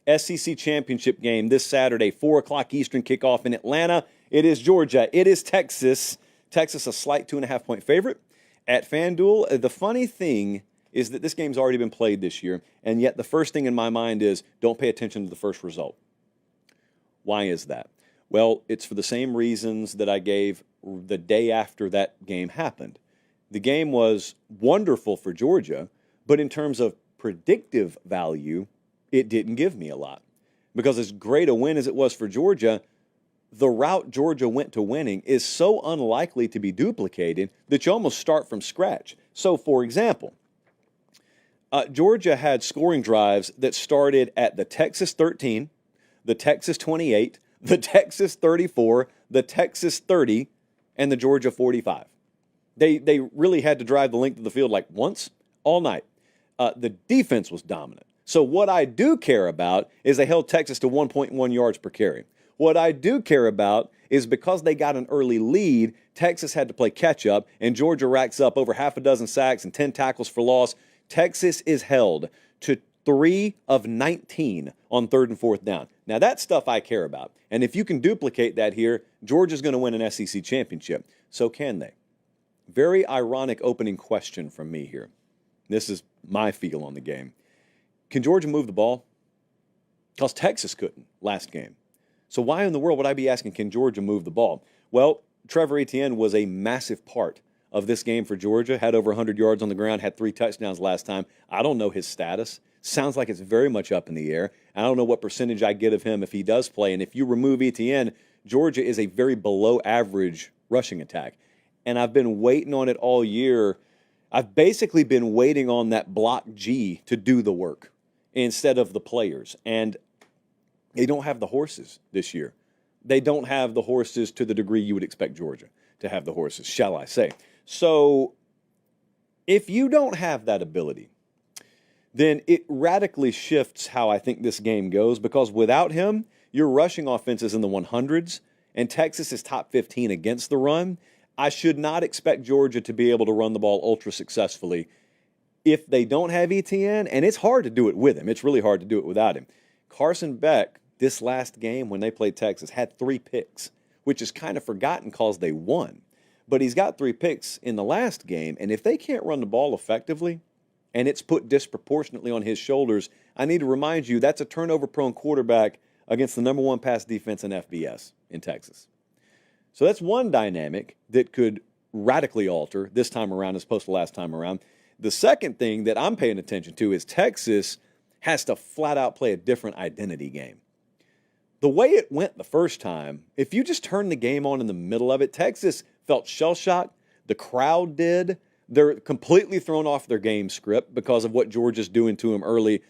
SEC championship game this Saturday, 4 o'clock Eastern kickoff in Atlanta. It is Georgia. It is Texas. Texas, a slight 2.5-point favorite at FanDuel. The funny thing is that this game's already been played this year, and yet the first thing in my mind is don't pay attention to the first result. Why is that? Well, it's for the same reasons that I gave the day after that game happened. The game was wonderful for Georgia, but in terms of predictive value, it didn't give me a lot. Because as great a win as it was for Georgia, the route Georgia went to winning is so unlikely to be duplicated that you almost start from scratch. So, for example, Georgia had scoring drives that started at the Texas 13, the Texas 28, the Texas 34, the Texas 30, and the Georgia 45. They really had to drive the length of the field like once all night. The defense was dominant. So what I do care about is they held Texas to 1.1 yards per carry. What I do care about is because they got an early lead, Texas had to play catch-up, and Georgia racks up over half a dozen sacks and 10 tackles for loss. Texas is held to 3 of 19 on 3rd and 4th down. Now, that's stuff I care about. And if you can duplicate that here, Georgia's going to win an SEC championship. So can they? Very ironic opening question from me here. This is my feel on the game. Can Georgia move the ball? Because Texas couldn't last game. So why in the world would I be asking, can Georgia move the ball? Well, Trevor Etienne was a massive part of this game for Georgia, had over 100 yards on the ground, had 3 touchdowns last time. I don't know his status. Sounds like it's very much up in the air. I don't know what percentage I get of him if he does play. And if you remove Etienne, Georgia is a very below average rushing attack. And I've been waiting on it all year. I've basically been waiting on that block G to do the work instead of the players. And they don't have the horses this year. They don't have the horses to the degree you would expect Georgia to have the horses, shall I say. So if you don't have that ability, then it radically shifts how I think this game goes, because without him, your rushing offense is in the 100s, and Texas is top 15 against the run. I should not expect Georgia to be able to run the ball ultra successfully if they don't have Etienne, and it's hard to do it with him. It's really hard to do it without him. Carson Beck, this last game when they played Texas, had 3 picks, which is kind of forgotten because they won. But he's got 3 picks in the last game, and if they can't run the ball effectively, and it's put disproportionately on his shoulders, I need to remind you that's a turnover-prone quarterback against the number 1 pass defense in FBS in Texas. So that's one dynamic that could radically alter this time around as opposed to last time around. The second thing that I'm paying attention to is Texas has to flat out play a different identity game. The way it went the first time, if you just turn the game on in the middle of it, Texas felt shell-shocked. The crowd did. They're completely thrown off their game script because of what Georgia's doing to them early.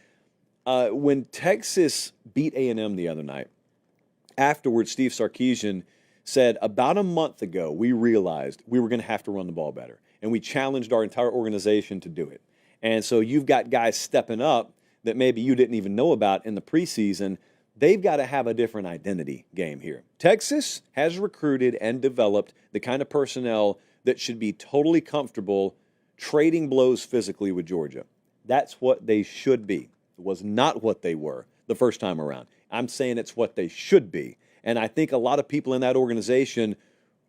When Texas beat A&M the other night, afterwards, Steve Sarkisian said, about a month ago, we realized we were going to have to run the ball better. And we challenged our entire organization to do it. And so you've got guys stepping up that maybe you didn't even know about in the preseason. They've got to have a different identity game here. Texas has recruited and developed the kind of personnel that should be totally comfortable trading blows physically with Georgia. That's what they should be. It was not what they were the first time around. I'm saying it's what they should be. And I think a lot of people in that organization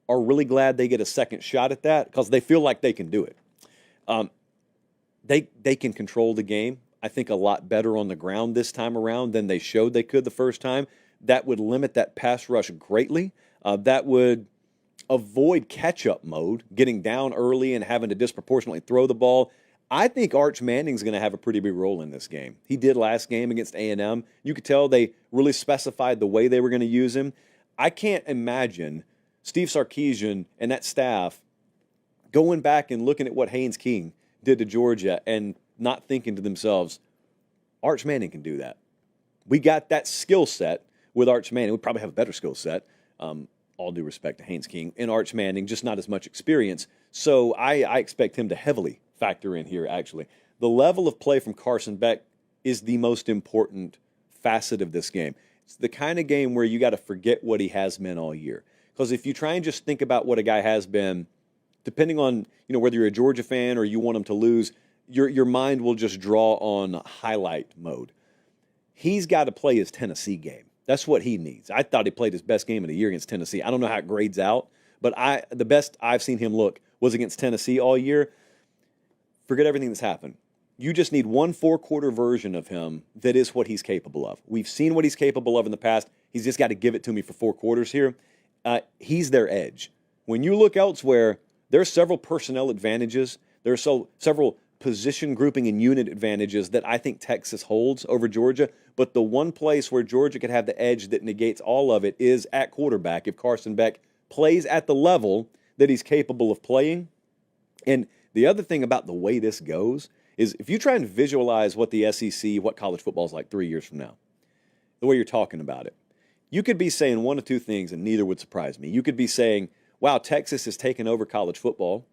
are really glad they get a second shot at that because they feel like they can do it. They can control the game, I think, a lot better on the ground this time around than they showed they could the first time. That would limit that pass rush greatly. That would avoid catch-up mode, getting down early and having to disproportionately throw the ball. I think Arch Manning's going to have a pretty big role in this game. He did last game against A&M. You could tell they really specified the way they were going to use him. I can't imagine Steve Sarkisian and that staff going back and looking at what Haynes King did to Georgia and not thinking to themselves, Arch Manning can do that. We got that skill set with Arch Manning. We probably have a better skill set, all due respect to Haynes King, and Arch Manning, just not as much experience. So I expect him to heavily factor in here, actually. The level of play from Carson Beck is the most important facet of this game. It's the kind of game where you got to forget what he has been all year. Because if you try and just think about what a guy has been, depending on whether you're a Georgia fan or you want him to lose, your mind will just draw on highlight mode. he's got to play his Tennessee game. That's what he needs. I thought he played his best game of the year against Tennessee. I don't know how it grades out, but the best I've seen him look was against Tennessee all year. Forget everything that's happened. You just need one four-quarter version of him that is what he's capable of. We've seen what he's capable of in the past. He's just got to give it to me for 4 quarters here. He's their edge. When you look elsewhere, there are several personnel advantages. There are several position grouping and unit advantages that I think Texas holds over Georgia. But the one place where Georgia could have the edge that negates all of it is at quarterback if Carson Beck plays at the level that he's capable of playing. And the other thing about the way this goes is if you try and visualize what the SEC, what college football is like 3 years from now, the way you're talking about it, you could be saying one of two things, and neither would surprise me. You could be saying, wow, Texas has taken over college football.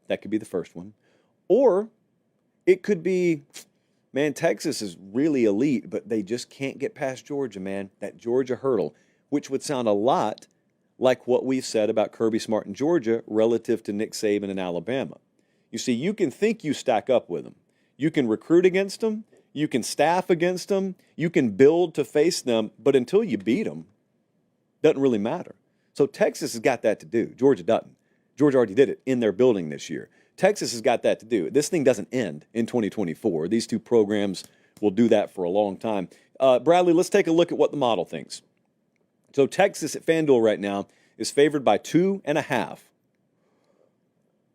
That could be the first one. Or it could be, man, Texas is really elite, but they just can't get past Georgia, man. That Georgia hurdle, which would sound a lot like what we've said about Kirby Smart in Georgia relative to Nick Saban in Alabama. You see, you can think you stack up with them. You can recruit against them. You can staff against them. You can build to face them. But until you beat them, doesn't really matter. So Texas has got that to do. Georgia doesn't. Georgia already did it in their building this year. Texas has got that to do. This thing doesn't end in 2024. These two programs will do that for a long time. Bradley, let's take a look at what the model thinks. So Texas at FanDuel right now is favored by 2.5.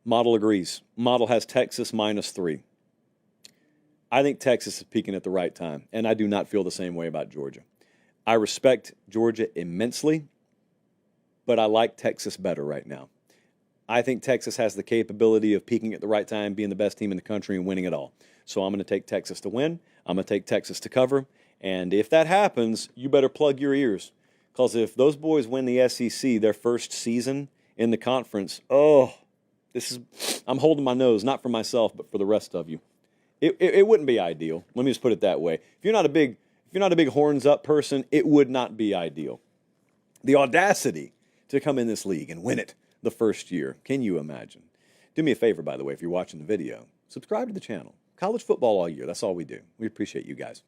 Model agrees. Model has Texas -3. I think Texas is peaking at the right time, and I do not feel the same way about Georgia. I respect Georgia immensely, but I like Texas better right now. I think Texas has the capability of peaking at the right time, being the best team in the country, and winning it all. So I'm going to take Texas to win. I'm going to take Texas to cover. And if that happens, you better plug your ears. Because if those boys win the SEC, their first season in the conference, I'm holding my nose, not for myself, but for the rest of you. It wouldn't be ideal. Let me just put it that way. If you're not a big horns up person, it would not be ideal. The audacity to come in this league and win it the first year. Can you imagine? Do me a favor, by the way, if you're watching the video, subscribe to the channel. College football all year. That's all we do. We appreciate you guys.